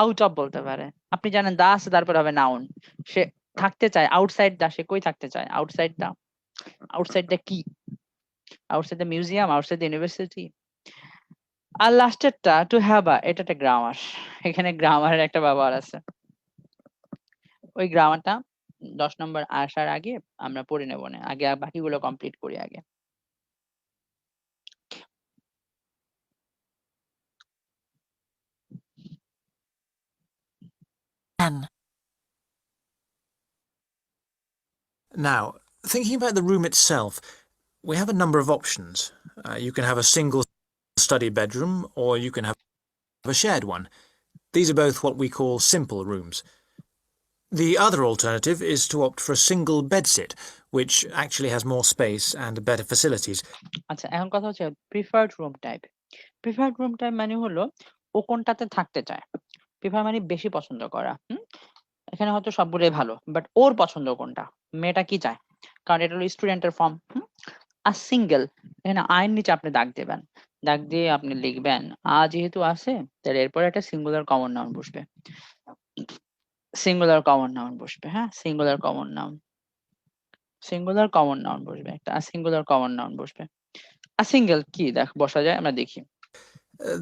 আউট অফ বলতে পারে। আপনি জানেন দা আছে, তারপর হবে নাউন। সে থাকতে চায় আউটসাইড দা, সে কই থাকতে চায়? Outside the. আউটসাইড দা কি? Outside the museum, outside the university. আর লাস্টেরটা টু হ্যাভ আ, এটা একটা গ্রামার, এখানে গ্রামারের একটা ব্যবহার আছে। ওই গ্রামারটা 10 নম্বর আসার আগে আমরা পড়ে নেব না, আগে বাকিগুলো কমপ্লিট করি আগে। Now, thinking about the room itself, we have a number of options. You can have a single study bedroom, or you can have a shared one. These are both what we call simple rooms. The other alternative is to opt for a single bedsit, which actually has more space and better facilities. আচ্ছা, এখন কথা হচ্ছে preferred room type. Preferred room type মানে হলো ও কোনটাতে থাকতে চায়। প্রিফার মানে বেশি পছন্দ করা। এখানে হয়তো সবগুলোই ভালো, বাট ওর পছন্দ কোনটা, মেয়েটা কি চায়, কারণ এটা হলো স্টুডেন্টের ফর্ম। আর সিঙ্গেল, এখানে আইন নিচে আপনি দাগ দেবেন, দাগ দিয়ে আপনি লিখবেন যেহেতু আছে, তাহলে এরপরে একটা সিঙ্গুলার কমন নাউন বসবে, সিঙ্গুলার কমন নাউন বসবে। হ্যাঁ, singular common noun, singular common noun বসবে একটা, সিঙ্গুলার কমন নাউন বসবে। আর সিঙ্গেল কি দেখ বসা যায়, আমরা দেখি।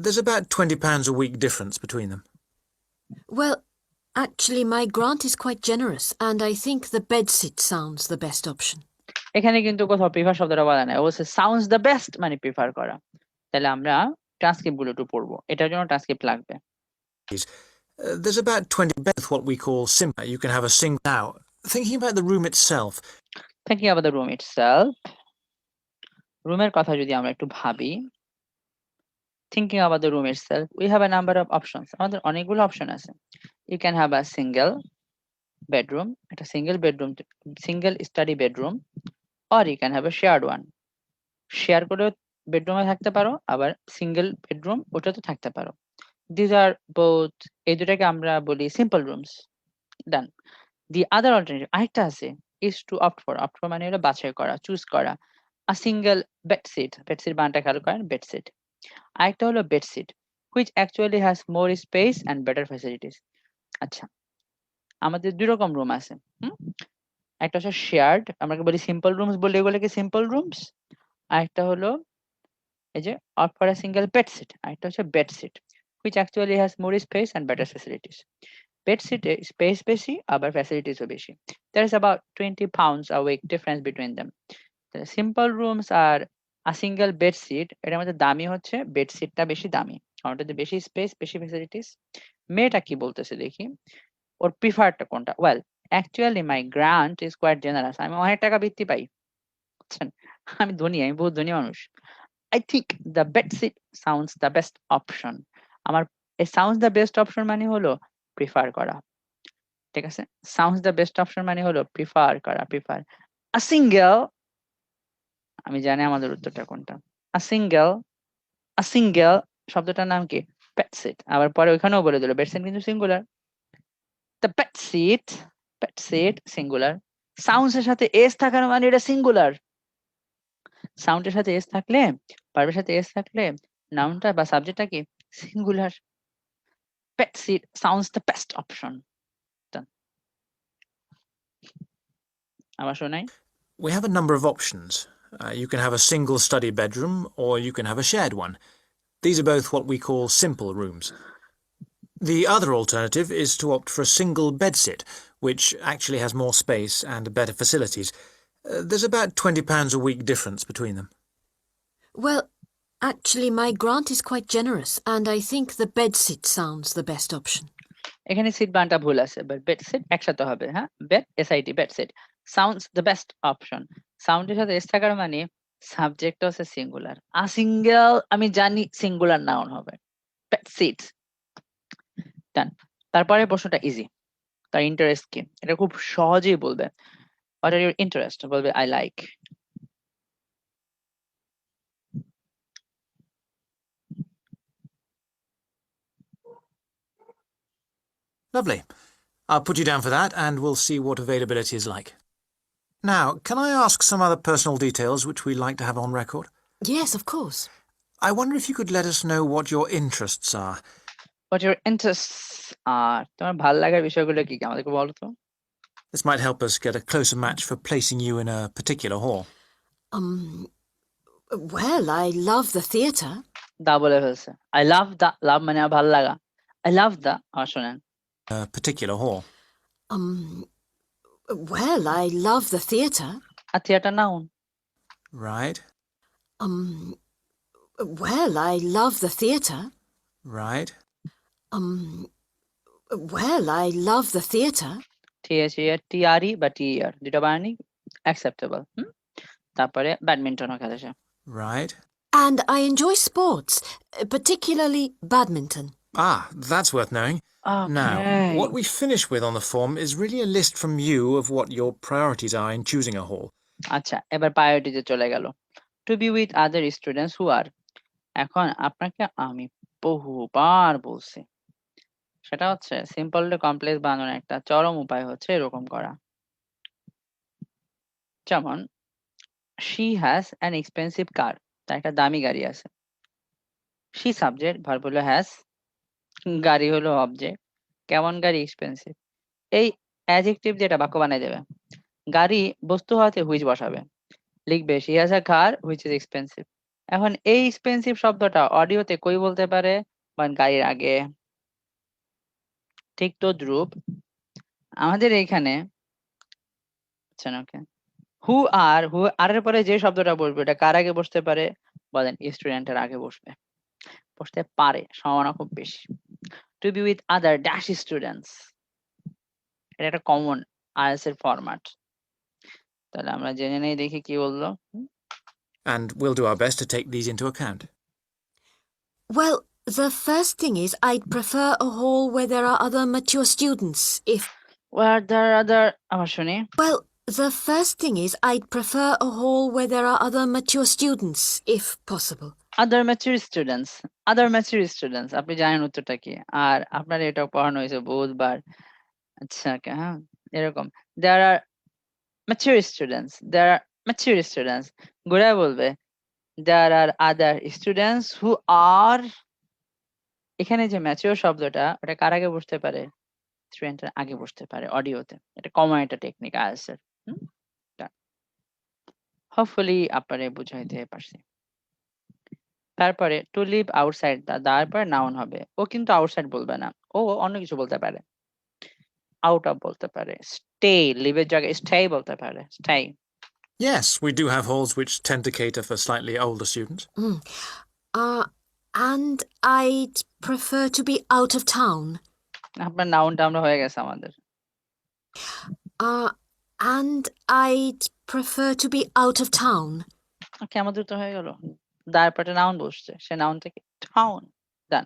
There's about £20 a week difference between them. Well, actually, my grant is quite generous, and I think the bedsit sounds the best option. এখানে কিন্তু কোথাও প্রিফার শব্দটা বলা নাই, অবশ্যই সাউন্ডস দ্য বেস্ট মানে প্রিফার করা। তাহলে আমরা ট্রান্সক্রিপ্ট গুলো একটু পড়বো, এটার জন্য ট্রান্সক্রিপ্ট লাগবে। There's about 20 beds, what we call simple. You can have a single. Now, thinking about the room itself, thinking about the room itself, রুমের কথা যদি আমরা একটু ভাবি, thinking about the room itself, we have a number of options. আমাদের অনেকগুলো অপশন আছে. You can have a single bedroom, একটা single study bedroom, or you can have a shared one. Share করে বেডরুমে থাকতে পারো, আবার সিঙ্গেল বেডরুম ওটাতে থাকতে পারো. These are both, এই দুটাকে আমরা বলি simple rooms. Done. The other alternative আরেকটা আছে is to opt for মানে হলো বাছাই করা, চুজ করা, a single bed sheet বানানটা খেয়াল করেন, bed sheet. আরেকটা হলো bed sheet which actually has more space and better facilities. আচ্ছা, আমাদের দুই রকম রুম আছে. একটা হচ্ছে শেয়ার্ড, আমরা বলি সিম্পল রুমস বলি, এগুলোকে সিম্পল রুমস. আরেকটা হলো এই যে opt for a single bed sheet, আরেকটা হচ্ছে bed sheet which actually has more space and better facilities. Bed sheet A space বেশি, আবার ফ্যাসিলিটিসও বেশি. There is about 20 pounds a week difference between them. Simple rooms আর a single bed sheet, এটার মধ্যে দামি হচ্ছে বেড শিটটা বেশি দামি, কারণ ওটাতে বেশি স্পেস, বেশি ফ্যাসিলিটিস. মেয়েটা কি বলতেছে দেখি, ওর প্রিফারটা কোনটা? Well, actually my grant is quite generous. আমি অনেক টাকা বৃত্তি পাই, বুঝছেন, আমি ধনী, আমি বহুত ধনী মানুষ. I think the bed sheet sounds the best option. আমার এই sounds the best option মানে হলো প্রিফার করা, ঠিক আছে? sounds the best option মানে হলো প্রিফার করা, প্রিফার. a single, আমি জানি আমাদের উত্তরটা কোনটা. a single শব্দটার নাম কি? bed sheet. আবার পরে ওখানেও বলে দিল bed sheet কিন্তু singular. the bed sheet singular. sounds এর সাথে s থাকার মানে এটা সিঙ্গুলার. সাউন্ডের সাথে এস থাকলে, ভার্বের সাথে এস থাকলে নাউনটা বা সাবজেক্টটা কি? Singular. Pet seat sounds the best option. Done. আবার শোনাই. we have a number of options. You can have a single study bedroom or you can have a shared one. These are both what we call simple rooms. The other alternative is to opt for a single bedsit, which actually has more space and better facilities. There's about £20 a week difference between them. Well, actually, my grant is quite generous, and I think the bedsit sounds the best option. এখানে সিট বানটা ভুল আছে, বাট বেড সিট একসাথে হবে. হ্যাঁ, bed S I T, bed seat sounds the best option. সাউন্ডের সাথে এস থাকার মানে সাবজেক্টটা হচ্ছে সিঙ্গুলার. আ সিঙ্গেল আমি জানি সিঙ্গুলার নাউন হবে. Bed sheet. ডান. তারপরে প্রশ্নটা ইজি. তার ইন্টারেস্ট কি? এটা খুব সহজেই বলবে. What are your interests? বলবে I like. Lovely. I'll put you down for that and we'll see what availability is like. Now, can I ask some other personal details which we like to have on record? Yes, of course. I wonder if you could let us know what your interests are. What your interests are? তোমার ভালো লাগার বিষয়গুলো কি কি আমাদেরকে বলো তো. This might help us get a closer match for placing you in a particular hall. Well, I love the theatre. দা বলে ফেলছে. I love the, লাভ মানে আমার ভালো লাগা. I love the, শোনেন. A particular hall. Well, I love the theatre. A theater noun. Right. Well, I love the theatre. Right. Well, I love the theatre. THEATRE বা TER দুটো বানানি acceptable. তারপরে ব্যাডমিন্টনও খেলে সে. Right. And I enjoy sports, particularly badminton. Ah, that's worth knowing. Okay. Now, what we finish with on the form is really a list from you of what your priorities are in choosing a hall. আচ্ছা, এবার প্রায়োরিটিতে চলে গেল. To be with other students who are. এখন আপনাকে আমি বহুবার বলছি, সেটা হচ্ছে সিম্পল টু কমপ্লেক্স বানানোর একটা চরম উপায় হচ্ছে এরকম করা. যেমন she has an expensive car, তার একটা দামি গাড়ি আছে. she সাবজেক্ট, ভার্ব হলো has, গাড়ি হলো অবজেক্ট. কেমন গাড়ি? এক্সপেন্সিভ. এই অ্যাডজেক্টিভ যেটা বাক্য বানাই দেবে, গাড়ি বস্তু হওয়াতে হুইচ বসাবে, লিখবে she has a car which is expensive. এখন এই এক্সপেন্সিভ শব্দটা অডিওতে কই বলতে পারে? গাড়ির আগে. ঠিক তদ্রূপ আমাদের এইখানে হু আর এর পরে যে শব্দটা বসবে এটা কার আগে বসতে পারে? বলেন, স্টুডেন্টের আগে বসবে, বসতে পারে, সম্ভাবনা খুব বেশি. to be with other dash students, এটা একটা কমন আইএলটিএস এর ফরম্যাট। তাহলে আমরা জেনে নেই, দেখি কি বললো। And we'll do our best to take these into account. Well, the first thing is I'd prefer a hall where there are other mature students, if... where there are other, আবার শুনি। Well, the first thing is I'd prefer a hall where there are other mature students, if possible. other mature students, other mature students, আপনি জানেন উত্তরটা কি, আর আপনার এটা পড়ানো হয়েছে বহুতবার। আচ্ছা, হ্যাঁ, এরকম there are mature students, there are mature students, ঘুরায় বলবে there are other students who are, এখানে যে ম্যাচিওর শব্দটা ওটা কার আগে বসতে পারে, স্টুডেন্টের আগে বসতে পারে অডিওতে। এটা কমন একটা টেকনিক আইএলটিএস এর। হোপফুলি আপনারে বুঝাইতে পারছি। তারপরে টু লিভ আউটসাইড তারপরে নাউন হবে। ও কিন্তু আউটসাইড বলবে না, ও অন্য কিছু বলতে পারে, আউট অফ বলতে পারে, স্টে, লিভের জায়গায় স্টে বলতে পারে, stay. Yes, we do have halls which tend to cater for slightly older students. And I'd prefer to be out of town. আপনার নাউনটা আমরা হয়ে গেছে আমাদের। And I'd prefer to be out of town. ওকে, আমাদের তো হয়ে গেল, তারপরে নাউন বসছে, সে নাউন থেকে টাউন, ডান।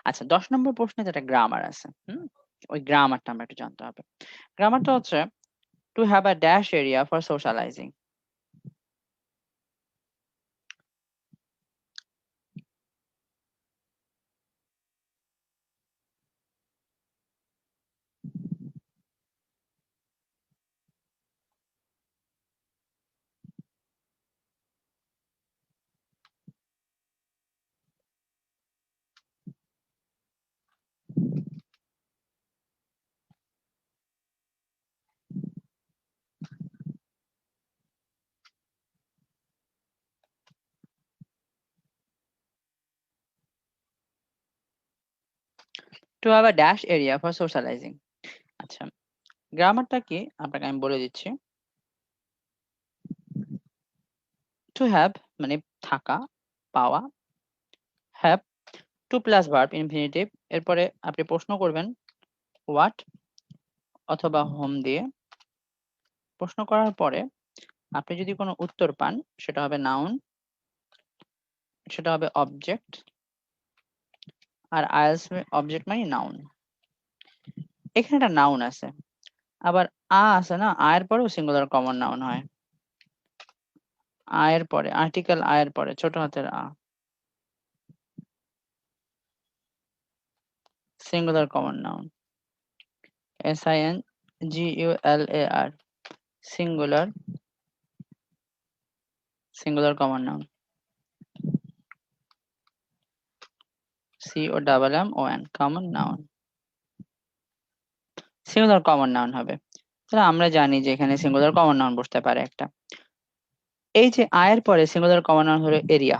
আচ্ছা, 10 নম্বর প্রশ্নে যেটা গ্রামার আছে, ওই গ্রামারটা আমরা একটু জানতে হবে। গ্রামারটা হচ্ছে two have a dash area for socialising. Two have a dash area for socialising. আচ্ছা, গ্রামারটা কি আপনাকে আমি বলে দিচ্ছি। টু হ্যাভ মানে থাকা, পাওয়া, have to plus verb infinitive, এরপরে আপনি প্রশ্ন করবেন হোয়াট অথবা হোম দিয়ে। প্রশ্ন করার পরে আপনি যদি কোনো উত্তর পান সেটা হবে নাউন, সেটা হবে অবজেক্ট, আর আইএলটিএস অবজেক্ট মানে নাউন। এখানে একটা নাউন আছে, আবার আছে না, আয়ের পরেও সিঙ্গুলার কমন নাউন হয়। আয়ের পরে আর্টিকেল, আয়ের পরে ছোট হাতের a, singular common noun, SINGULAR, singular, singular common noun, COMMON, common noun, singular common noun হবে। তাহলে আমরা জানি যে এখানে সিঙ্গুলার কমন নাউন বসতে পারে একটা। এই যে আয়ের পরে সিঙ্গুলার কমন নাউন হলো এরিয়া,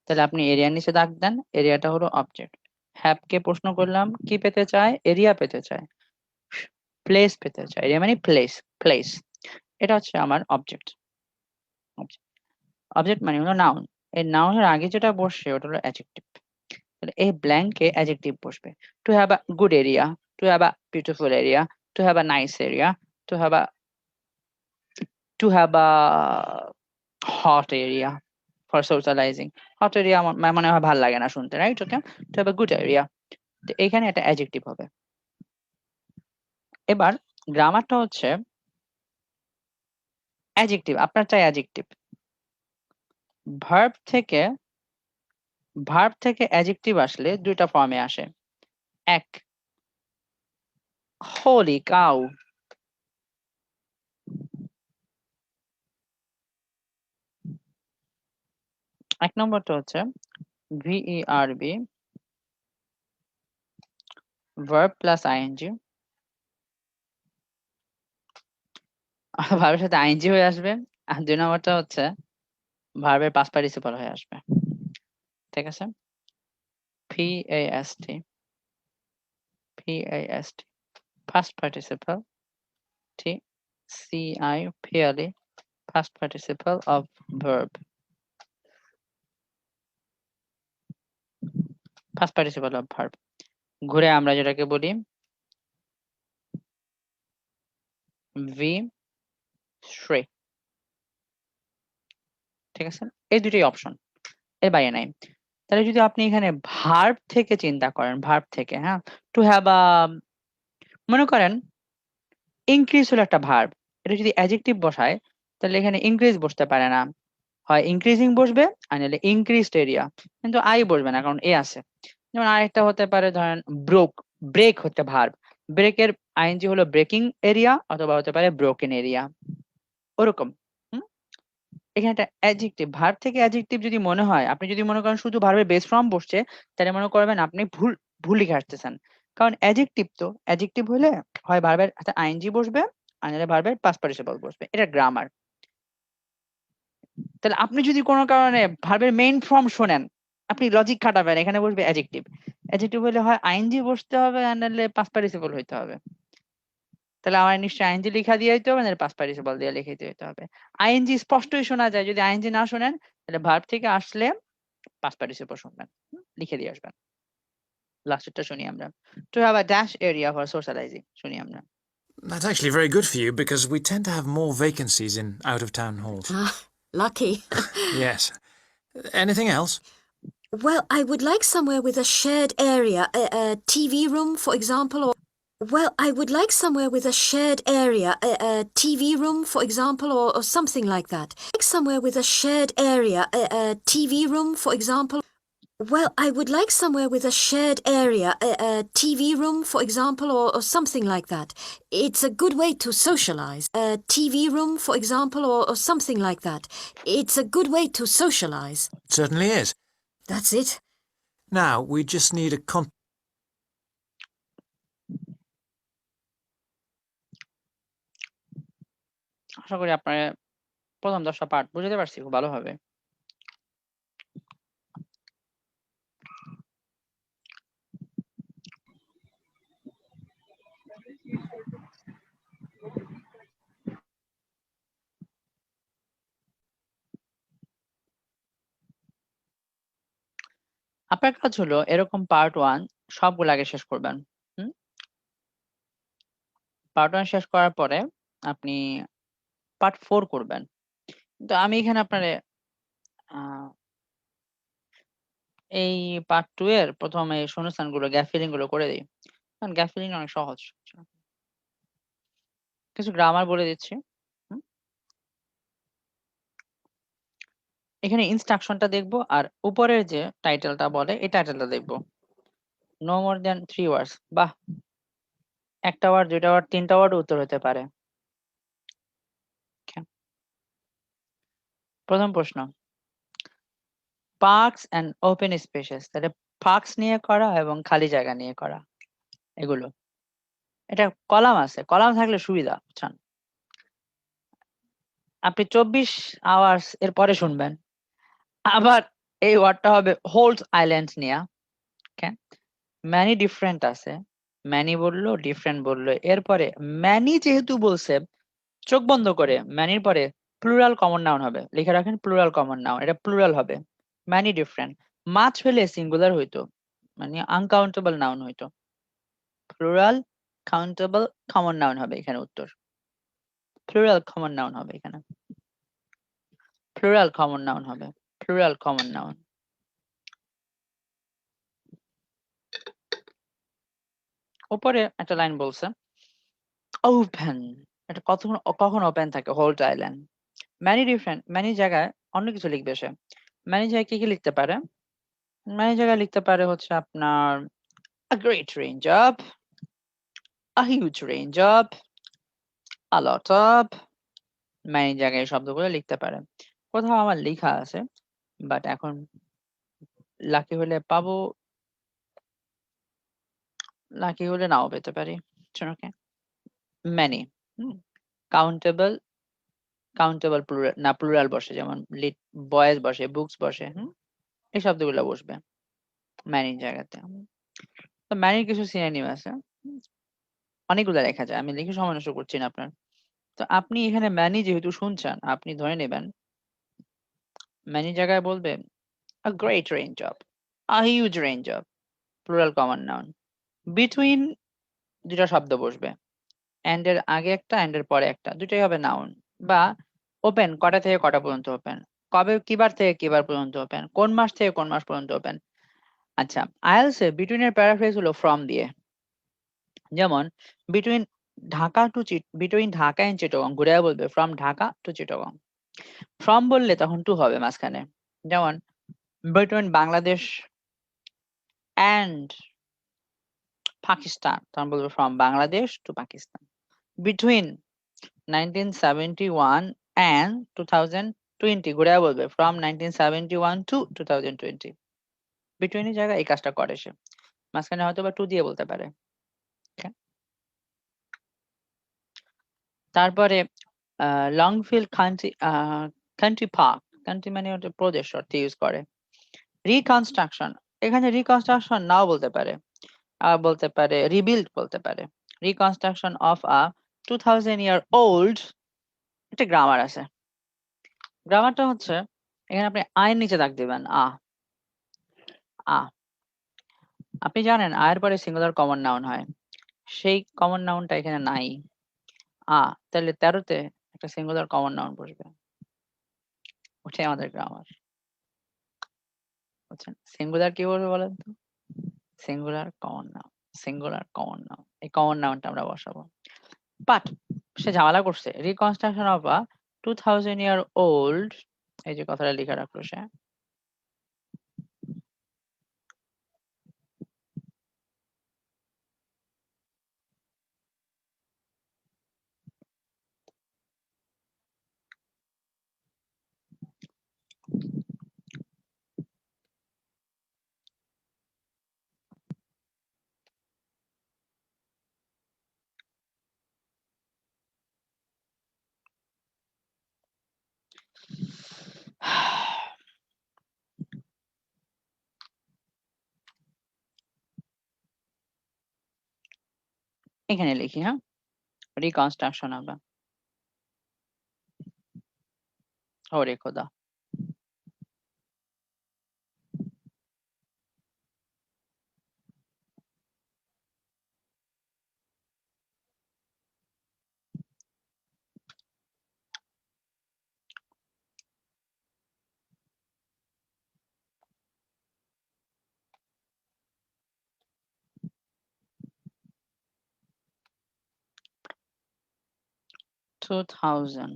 তাহলে আপনি এরিয়ার নিচে দাগ দেন, এরিয়াটা হলো অবজেক্ট। হ্যাভ কে প্রশ্ন করলাম কি পেতে চায়, এরিয়া পেতে চায়, প্লেস পেতে চায়, এরিয়া মানে প্লেস, প্লেস, এটা হচ্ছে আমার অবজেক্ট। অবজেক্ট মানে হলো নাউন, এই নাউনের আগে যেটা বসে ওটা হলো অ্যাডজেক্টিভ। তাহলে এই ব্ল্যাঙ্কে অ্যাডজেক্টিভ বসবে। Two have a good area, two have a beautiful area, two have a nice area, two have a hot area for socialising. Hot area আমার মনে হয় ভালো লাগে না শুনতে, right? Okay, two have a good area, তো এখানে একটা অ্যাডজেক্টিভ হবে। এবার গ্রামারটা হচ্ছে অ্যাডজেক্টিভ, আপনার চাই অ্যাডজেক্টিভ। ভার্ব থেকে অ্যাডজেক্টিভ আসলে দুইটা ফর্মে আসে। এক, হোলি কাউ, এক নম্বরটা হচ্ছে VERB, ভার্ব প্লাস আইএনজি, ভার্বের সাথে আইএনজি হয়ে আসবে। আর দুই নম্বরটা হচ্ছে ভার্বের পাস্ট পার্টিসিপল হয়ে আসবে, ঠিক আছে? PAST, past participle, TCI, purely past participle of verb, past participle of verb। ঘুরে আমরা যেটাকে বলি ভি 3, ঠিক আছে? এই দুটোই অপশন, এর বাইরে নাই। তাহলে যদি আপনি এখানে ভার্ব থেকে চিন্তা করেন, ভার্ব থেকে, হ্যাঁ, টু হ্যাভ আ, মনে করেন ইনক্রিজ হলো একটা ভার্ব, এটা যদি অ্যাডজেক্টিভ বসায় তাহলে এখানে ইনক্রিজ বসতে পারে না, হয় ইনক্রিজিং বসবে আর নাহলে ইনক্রিজড এরিয়া, কিন্তু আই বসবে না কারণ এ আছে। যেমন আরেকটা হতে পারে ধরেন ব্রোক, ব্রেক হতে ভার্ব, ব্রেকের আইএনজি হলো ব্রেকিং এরিয়া অথবা হতে পারে ব্রোকেন এরিয়া, ওরকম। হুম? এখানে একটা অ্যাডজেক্টিভ, ভার্ব থেকে অ্যাডজেক্টিভ যদি মনে হয়, আপনি যদি মনে করেন শুধু ভার্বের বেস ফর্ম বসছে, তাহলে মনে করবেন আপনি ভুল ভুল লিখে আসতেছেন। কারণ অ্যাডজেক্টিভ তো, অ্যাডজেক্টিভ হলে হয় ভার্বের সাথে আইএনজি বসবে আর নাহলে ভার্বের পাস্ট পার্টিসিপল বসবে, এটা গ্রামার। তাহলে আপনি যদি কোনো কারণে ভার্বের মেইন ফর্ম শোনেন, আপনি লজিক খাটাবেন, এখানে বসবে অ্যাডজেক্টিভ, অ্যাডজেক্টিভ হলে হয় আইএনজি বসতে হবে আর নাহলে পাস্ট পার্টিসিপল হইতে হবে। তাহলে আমার নিশ্চয়ই আইএনজি লেখা দিয়ে হইতে হবে, নাহলে পাস্ট পার্টিসিপল দিয়ে লিখে দিতে হইতে হবে। আইএনজি স্পষ্টই শোনা যায়, যদি আইএনজি না শোনেন তাহলে ভার্ব থেকে আসলে পাস্ট পার্টিসিপল শুনবেন, লিখে দিয়ে আসবেন। লাস্টেরটা শুনি আমরা, two have a dash area for socialising, শুনি আমরা। That's actually very good for you because we tend to have more vacancies in out-of-town halls. Ah, lucky. Yes. Anything else? Well, I would like somewhere with a shared area, a TV room, for example, or... Well, I would like somewhere with a shared area, a TV room, for example, or something like that. Like somewhere with a shared area, a TV room, for example. Well, I would like somewhere with a shared area, a TV room, for example, or something like that. It's a good way to socialize. A TV room, for example, or something like that. It's a good way to socialize. It certainly is. That's it. Now, we just need a আশা করি আপনার প্রথম 10টা পার্ট বুঝতে পারছি খুব ভালোভাবে। আপনার কাজ হলো এরকম পার্ট 1 সবগুলো আগে শেষ করবেন। পার্ট 1 শেষ করার পরে আপনি পার্ট 4 করবেন। তো আমি এখানে আপনারে এই পার্ট 2 এর প্রথমে শূন্যস্থানগুলো, গ্যাপ ফিলিং গুলো করে দিই। কারণ গ্যাপ ফিলিং অনেক সহজ। কিছু গ্রামার বলে দিচ্ছি। এখানে ইনস্ট্রাকশনটা দেখবো আর উপরের যে টাইটেলটা বলে এই টাইটেলটা দেখবো। নো মোর দ্যান 3 ওয়ার্ডস। বাহ, একটা ওয়ার্ড, দুইটা ওয়ার্ড, তিনটা ওয়ার্ড উত্তর হতে পারে। প্রথম প্রশ্ন, পার্কস এন্ড ওপেন স্পেসেস, তাহলে পার্কস নিয়ে করা এবং খালি জায়গা নিয়ে করা, এগুলো। এটা কলাম আছে, কলাম থাকলে সুবিধা, বুঝছেন? আপনি 24 আওয়ার্স এর পরে শুনবেন। আবার এই ওয়ার্ডটা হবে হোলস আইল্যান্ডস নিয়ে। ম্যানি ডিফারেন্ট আছে, ম্যানি বললো, ডিফারেন্ট বললো, এরপরে ম্যানি যেহেতু বলছে, চোখ বন্ধ করে ম্যানির পরে প্লুরাল কমন নাউন হবে, লিখে রাখেন প্লুরাল কমন নাউন, এটা প্লুরাল হবে। ম্যানি ডিফারেন্ট, মাছ হলে সিঙ্গুলার হইতো, মানে আনকাউন্টেবল নাউন হইতো, প্লুরাল কাউন্টেবল কমন নাউন হবে এখানে উত্তর। প্লুরাল কমন নাউন হবে এখানে, প্লুরাল কমন নাউন হবে, প্লুরাল কমন নাউন। উপরে একটা লাইন বলছে ওপেন, এটা কখন কখন ওপেন থাকে, hold island. Many different, many জায়গায় অন্য কিছু লিখবে সে। ম্যানি জায়গায় কি কি লিখতে পারে? ম্যানি জায়গায় লিখতে পারে হচ্ছে আপনার a great range of, a huge range of, a lot of, many জায়গায় এই শব্দগুলো লিখতে পারে। কোথাও আমার লেখা আছে, বাট এখন লাকি হলে পাবো, লাকি হলে নাও পেতে পারি। ওকে, ম্যানি কাউন্টেবল, কাউন্টেবল প্লুরাল না, প্লুরাল বসে, যেমন বয়েজ বসে, বুকস বসে, এই শব্দগুলো বসবে ম্যানির জায়গাতে। তো ম্যানির কিছু সিনোনিম আছে, অনেকগুলো লেখা যায়, আমি লিখে সময় নষ্ট করছি না আপনার। তো আপনি এখানে ম্যানি যেহেতু শুনছেন, আপনি ধরে নেবেন ম্যানি জায়গায় বলবে a great range of, a huge range of, plural common noun, between দুটা শব্দ বসবে, এন্ড এর আগে একটা, এন্ড এর পরে একটা, দুটাই হবে নাউন। বা ওপেন, কটা থেকে কটা পর্যন্ত ওপেন, কবে, কিবার থেকে কিবার পর্যন্ত ওপেন, কোন মাস থেকে কোন মাস পর্যন্ত ওপেন। আচ্ছা, আইএলটিএস এ বিটুইন এর প্যারাফ্রেজ হলো ফ্রম দিয়ে। যেমন between Dhaka to between Dhaka and Chittagong, ঘুরে বলবে from Dhaka to Chittagong. From বললে তখন টু হবে মাঝখানে। যেমন বিটুইন বাংলাদেশ এন্ড পাকিস্তান, তখন বলবে from Bangladesh to Pakistan. Between 1971 and 2020, ঘুরে বলবে ফ্রম 1971 to 2020। বিটুইনের জায়গায় এই কাজটা করে সে, মাঝখানে হয়তো বা টু দিয়ে বলতে পারে। Okay? তারপরে Longfield country, country park, country মানে হচ্ছে প্রদেশ অর্থে ইউজ করে। রিকনস্ট্রাকশন, এখানে রিকনস্ট্রাকশন নাও বলতে পারে, বলতে পারে রিবিল্ড বলতে পারে। Reconstruction of a 2000 year old, একটা গ্রামার আছে। গ্রামারটা হচ্ছে, এখানে আপনি আয়ের নিচে দাগ দিবেন আ। আপনি জানেন আয়ের পরে সিঙ্গুলার কমন নাউন হয়, সেই কমন নাউনটা এখানে নাই তাহলে 13তে একটা সিঙ্গুলার কমন নাউন বসবে, ওটাই আমাদের গ্রামার। বুঝছেন? সিঙ্গুলার কি বলবে বলেন তো? Singular common noun, singular common noun, এই কমন নাউনটা আমরা বসাবো। বাট সে ঝামেলা করছে, reconstruction of a 2000 year old, এই যে কথাটা লিখে রাখলো সে। এখানে লিখি, হ্যাঁ, রিকনস্ট্রাকশন অফ আ, ওরে খোদা, 2000,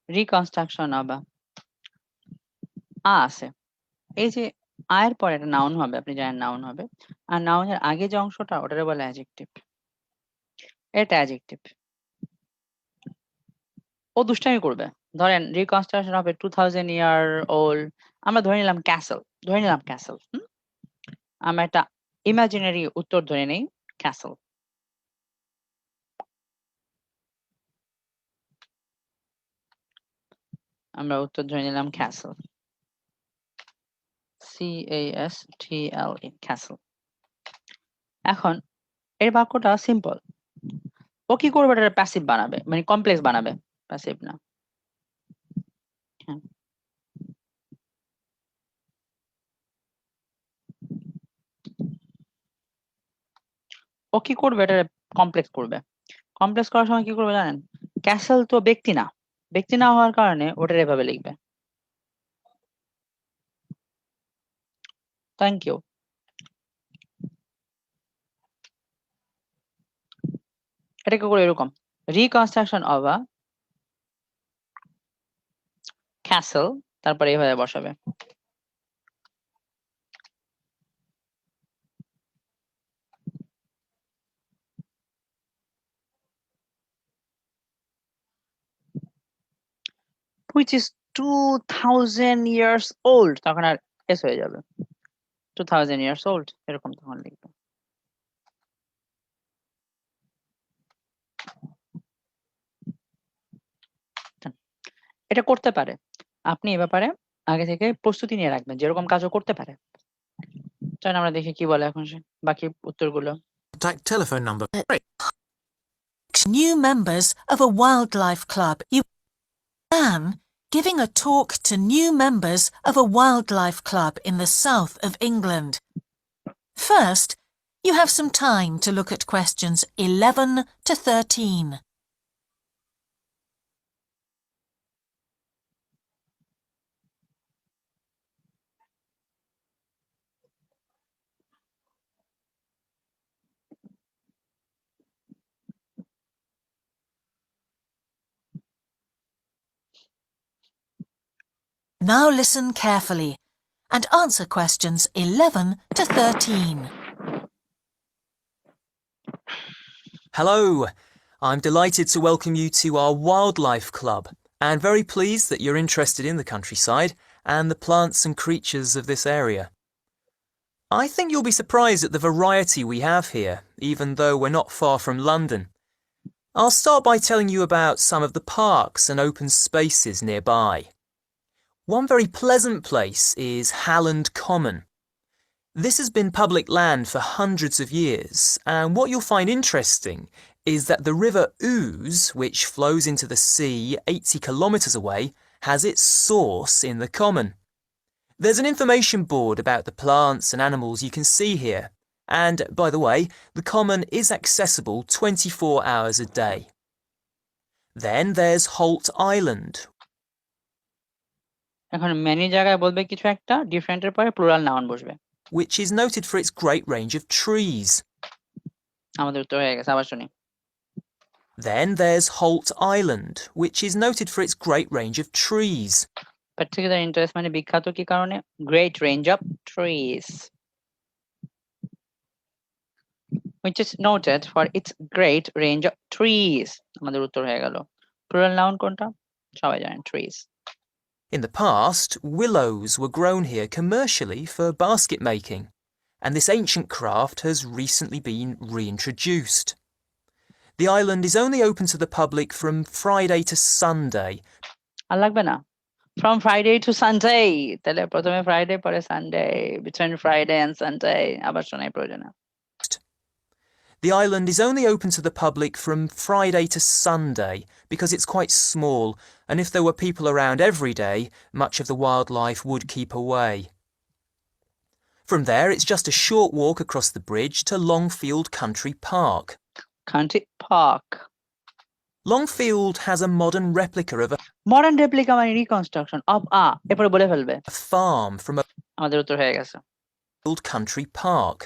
রিকনস্ট্রাকশন অফ আছে। এই যে আয়ের পরে একটা নাউন হবে, আপনি জানেন নাউন হবে, আর নাউনের আগে যে অংশটা ওটারে বলে অ্যাডজেক্টিভ। এটা অ্যাডজেক্টিভ। ও দুষ্টামি করবে। ধরেন রিকনস্ট্রাকশন হবে 2000 ইয়ার ওল্ড, আমরা ধরে নিলাম ক্যাসেল, ধরে নিলাম ক্যাসেল। আমরা একটা ইমাজিনারি উত্তর ধরে নেই, ক্যাসেল। আমরা উত্তর ধরে নিলাম ক্যাসেল, CASTLE, ক্যাসেল। এখন এই বাক্যটা সিম্পল। ও কি করবে, এটা প্যাসিভ বানাবে, মানে কমপ্লেক্স বানাবে, প্যাসিভ না। হ্যাঁ, ও কি করবে, এটা কমপ্লেক্স করবে। কমপ্লেক্স করার সময় কি করবে জানেন? ক্যাসেল তো ব্যক্তি না, ব্যক্তি না হওয়ার কারণে ওটার এভাবে লিখবে। Thank you. এটাকে করে এরকম, রিকনস্ট্রাকশন অফ আ ক্যাসেল, তারপরে এইভাবে বসাবে। which is 2000 years old, তখন আর এস হয়ে যাবে। 2000 years old এরকম তখন লিখবে। এটা করতে পারে, আপনি এ ব্যাপারে আগে থেকে প্রস্তুতি নিয়ে রাখবেন, যেরকম কাজও করতে পারে। চলেন আমরা দেখি কি বলে এখন সে বাকি উত্তরগুলো। Contact telephone number. Great. New members of a wildlife club. You began giving a talk to new members of a wildlife club in the south of England. First, you have some time to look at questions 11 to 13. Now listen carefully and answer questions 11 to 13. Hello, I'm delighted to welcome you to our wildlife club and very pleased that you're interested in the countryside and the plants and creatures of this area. I think you'll be surprised at the variety we have here, even though we're not far from London. I'll start by telling you about some of the parks and open spaces nearby. One very pleasant place is Halland Common. This has been public land for hundreds of years, and what you'll find interesting is that the River Ouse, which flows into the sea 80 kilometres away, has its source in the common. There's an information board about the plants and animals you can see here, and, by the way, the common is accessible 24 hours a day. Then there's Holt Island. এখন many জায়গায় বলবে কিছু একটা, ডিফারেন্টের পরে প্লুরাল নাউন বসবে। Which is noted for its great range of trees. আমাদের উত্তর হয়ে গেছে, আবার শুনি। Then there's Holt Island, which is noted for its great range of trees. Particular interest মানে বিখ্যাত কি কারণে? Great range of trees. Which is noted for its great range of trees. আমাদের উত্তর হয়ে গেল। প্লুরাল নাউন কোনটা? সবাই জানেন, trees. In the past, willows were grown here commercially for basket making, and this ancient craft has recently been reintroduced. The island is only open to the public from Friday to Sunday. আর লাগবে না? From Friday to Sunday. তাহলে প্রথমে Friday পরে Sunday. Between Friday and Sunday. আবার শোনাই প্রয়োজনে। The island is only open to the public from Friday to Sunday because it's quite small, and if there were people around every day, much of the wildlife would keep away. From there, it's just a short walk across the bridge to Longfield Country Park. Country Park. Longfield has a modern replica of a Modern replica মানে reconstruction of এরপরে বলে ফেলবে। farm from a আমাদের উত্তর হয়ে গেছে। old country park.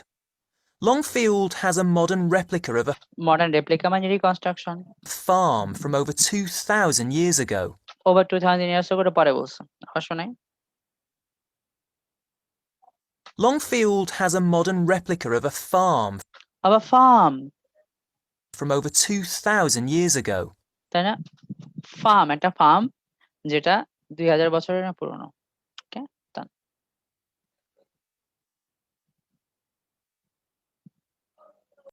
Longfield has a modern replica of a Modern replica মানে reconstruction. farm from over 2,000 years ago. Over 2000 years ago পরে বলছে। আবার শোনাই। Longfield has a modern replica of a farm Of a farm. from over 2,000 years ago. তাই না? ফার্ম, একটা ফার্ম যেটা 2000 বছরের পুরনো।